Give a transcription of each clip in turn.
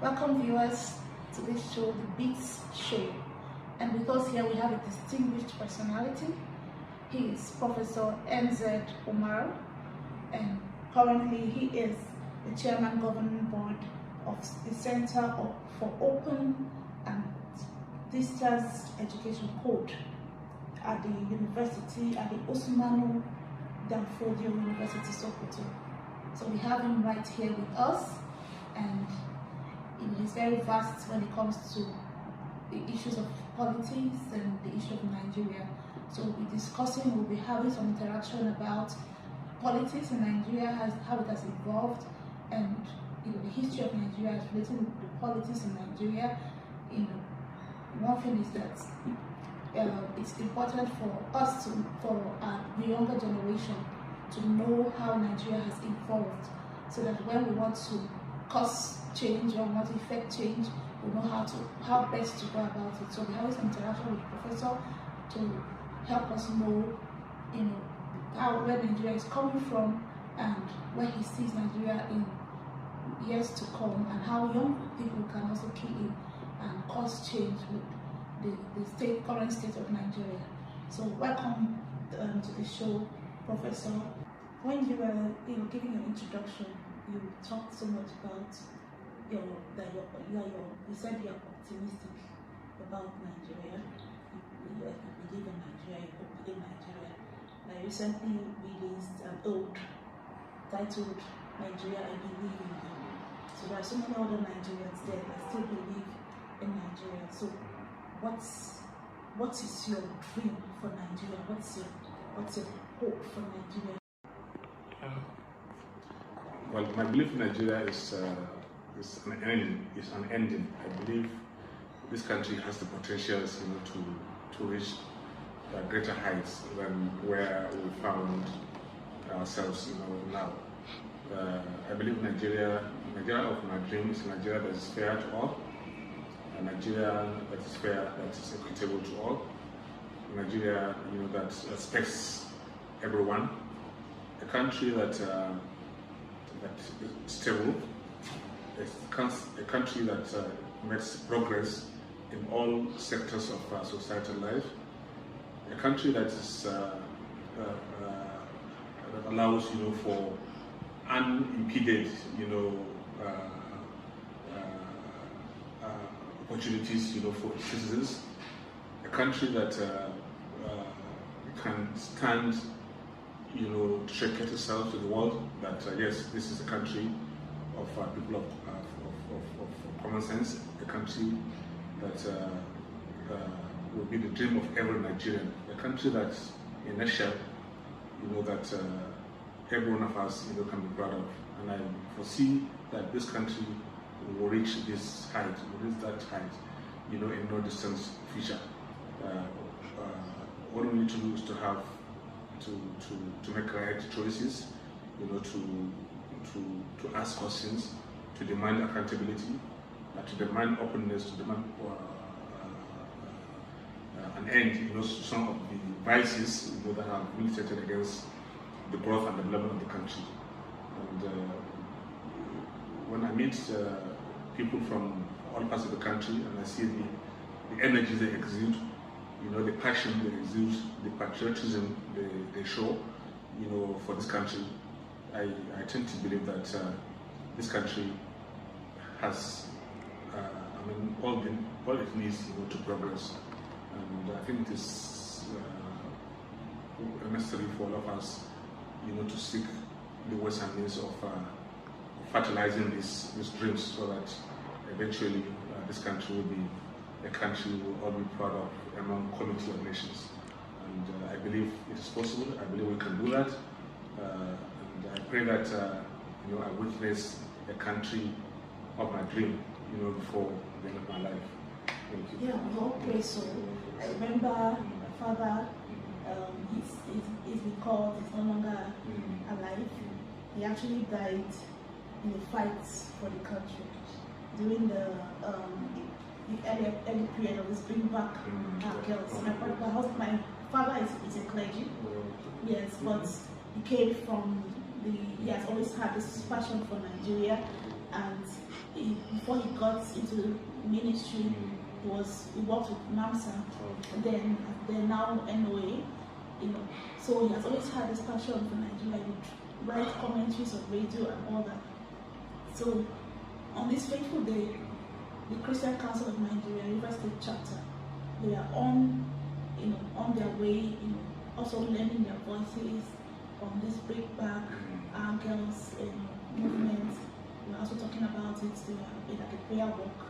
Welcome viewers to this show, The Bliss Show. And with us here we have a distinguished personality. He is Professor M.Z. Umar, and currently he is the Chairman Governing Board of the Center for Open and Distance Education Code at the University, at the Osmanu Danfodio University, Sokoto. So we have him right here with us, and it is very vast when it comes to the issues of politics and the issue of Nigeria. So we'll be discussing, we'll be having some interaction about politics in Nigeria, how it has evolved, and the history of Nigeria relating to politics in Nigeria. One thing is that it's important for us for the younger generation to know how Nigeria has evolved, so that when we want to cause change or want to effect change, we know how best to go about it. So we have some interaction with the professor to help us know, where Nigeria is coming from and where he sees Nigeria in years to come, and how young people can also key in and cause change with the current state of Nigeria. So welcome to the show, Professor. When you were giving your introduction, you talked so much about you said you're optimistic about Nigeria. You believe in Nigeria, you hope in Nigeria. I recently released an ode titled Nigeria, I Believe in You. So there are so many other Nigerians there that still believe in Nigeria. So what is your dream for Nigeria? What's your hope for Nigeria? Well, my belief in Nigeria is unending. I believe this country has the potential, to reach greater heights than where we found ourselves, now. I believe Nigeria of my dream is Nigeria that is fair to all, a Nigeria that is fair, that is equitable to all, a Nigeria, that respects everyone, a country that is stable, a country that makes progress in all sectors of societal life, a country that is that allows for unimpeded opportunities for citizens, a country that can stand to showcase itself to the world that yes, this is a country of people of common sense, a country that will be the dream of every Nigerian, a country that, in a nutshell, that every one of us can be proud of. And I foresee that this country will reach this height, will reach that height, in no distant future. What we need to do is to have to make right choices, to ask questions, to demand accountability, to demand openness, to demand an end, to some of the vices that have militated against the growth and development of the country. And when I meet people from all parts of the country and I see the energy they exude, the passion they exude, the patriotism they show, for this country, I tend to believe that this country has, all it needs, to progress. And I think it is necessary for all of us, to seek the ways and means of fertilizing these dreams, so that eventually this country will be a country we will all be proud of among community of nations. And I believe it is possible. I believe we can do that. And I pray that I witness a country of my dream, before the end of my life. Thank you. Yeah, we all pray so. I remember my father, he's recalled, he's no longer alive. He actually died in the fight for the country during the early period of this Bring Back Girls. My father is a clergy, yes, but he came from he has always had this passion for Nigeria, and before he got into ministry, he worked with NAMSA, and then they're now NOA, So he has always had this passion for Nigeria. He would write commentaries on radio and all that. So on this fateful day, the Christian Council of Nigeria, River State Chapter, they are on their way, also lending their voices on this break back our girls movement. We're also talking about it. They are like a prayer walk,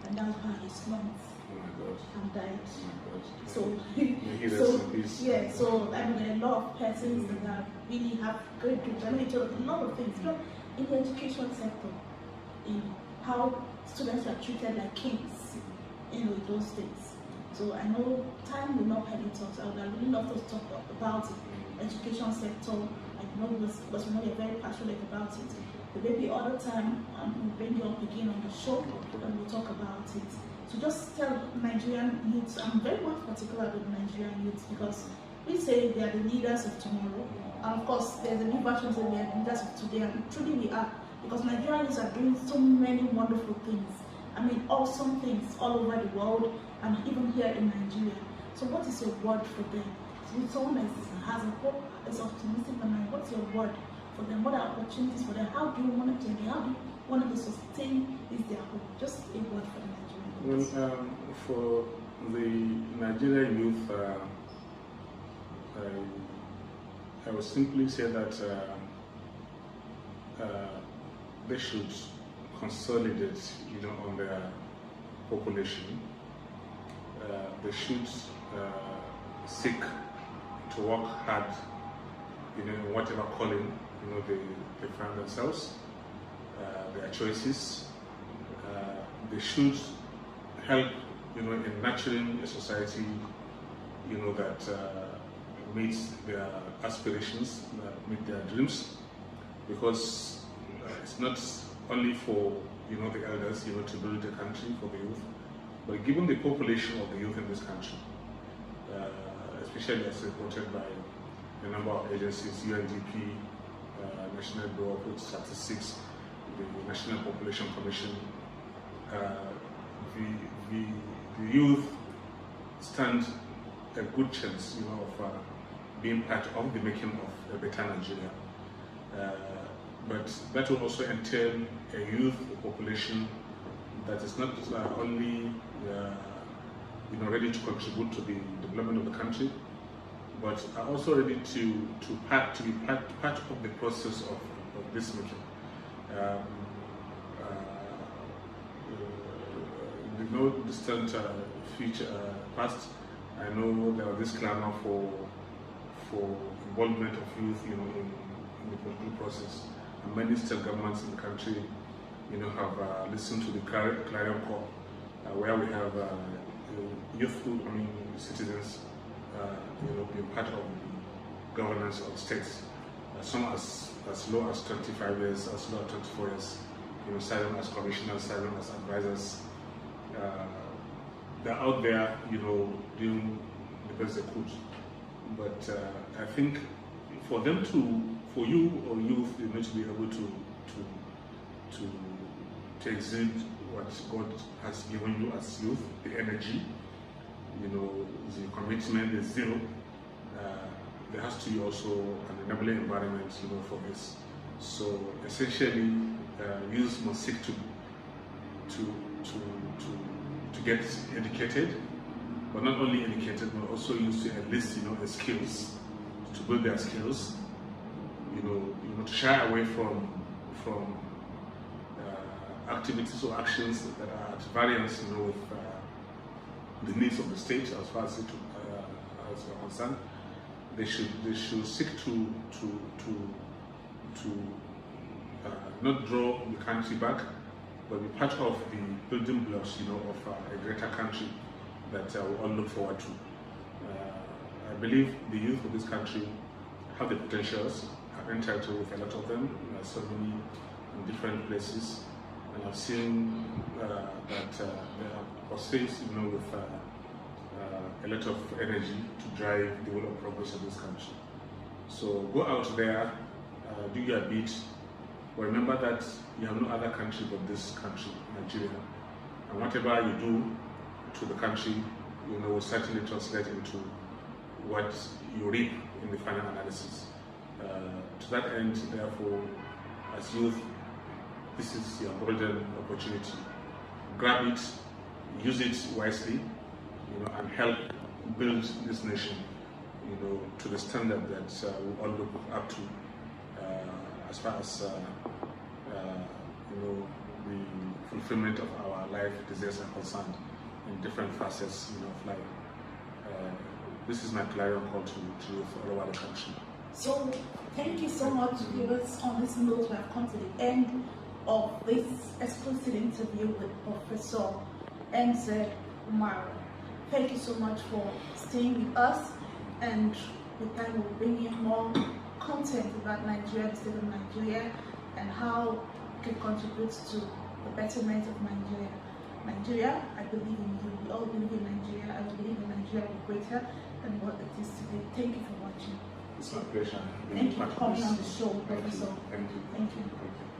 and that's why he slumped and died. So, so I mean, there are a lot of persons that really have great dreams. I mean, a lot of things. In the education sector, how students are treated like kings, in those days. So I know time will not permit us. I would really love to talk about the education sector. I know because we know you're very passionate about it. But maybe other time we'll bring you up again on the show and we'll talk about it. So just tell Nigerian youths, I'm very much particular about Nigerian youths because we say they are the leaders of tomorrow. And of course, there's a new version saying we are the leaders of today, and truly we are. Because Nigerian youths are doing so many wonderful things. I mean, awesome things all over the world and even here in Nigeria. So what is your word for them? So with someone that has a hope, is optimistic in mind, what's your word for them? What are opportunities for them? How do you want them to how do you want them to sustain their hope? Just a word for the Nigerian youth. Well, for the Nigerian youth, I would simply say that they should consolidate, on their population. They should seek to work hard, in whatever calling, they find themselves, their choices. They should help, in nurturing a society, that meets their aspirations, that meet their dreams, because it's not only for the elders to build a country for the youth, but given the population of the youth in this country, especially as reported by a number of agencies, UNDP, National Bureau of Statistics, the National Population Commission, the youth stand a good chance of being part of the making of a better Nigeria. But that will also entail a youth population that is not only ready to contribute to the development of the country, but are also ready to be part of the process of this making. In no distant past, I know there was this clamor for involvement of youth, in the political process. And many state governments in the country, have listened to the clarion call, where we have youthful, citizens, being part of the governance of states. Some as low as 25 years, as low as 24 years, serving as commissioners, serving as advisors. They're out there, doing the best they could. But I think for you or youth, you need to be able to exude what God has given you as youth, the energy, the commitment, the zeal. There has to be also an enabling environment, for this. So essentially, youth must seek to get educated, but not only educated, but also use to enlist, the skills, to build their skills. To shy away from activities or actions that are at variance, with the needs of the state as far as we're concerned. They should seek to not draw the country back, but be part of the building blocks, of a greater country that we all look forward to. I believe the youth of this country have the potentials. I've entitled with a lot of them, so many in different places, and I've seen that they are possessed, with a lot of energy to drive the development progress of this country. So go out there, do your bit, But remember that you have no other country but this country, Nigeria. And whatever you do to the country, will certainly translate into what you reap in the final analysis. To that end, therefore, as youth, this is your golden opportunity. Grab it, use it wisely, and help build this nation, to the standard that we all look up to, as far as the fulfillment of our life desires are concerned in different facets, of life. This is my clarion call to youth all over the country. So, thank you so much, viewers. On this note, we have come to the end of this exclusive interview with Professor M.Z. Umar. Thank you so much for staying with us, and with time we'll bring you more content about Nigeria, the state of Nigeria, and how it can contribute to the betterment of Nigeria. Nigeria, I believe in you. We all believe in Nigeria. I believe in Nigeria will be greater than what it is today. Thank you for watching. It's my pleasure. Thank you for coming on the show, Professor. Thank you. Thank you. Thank you.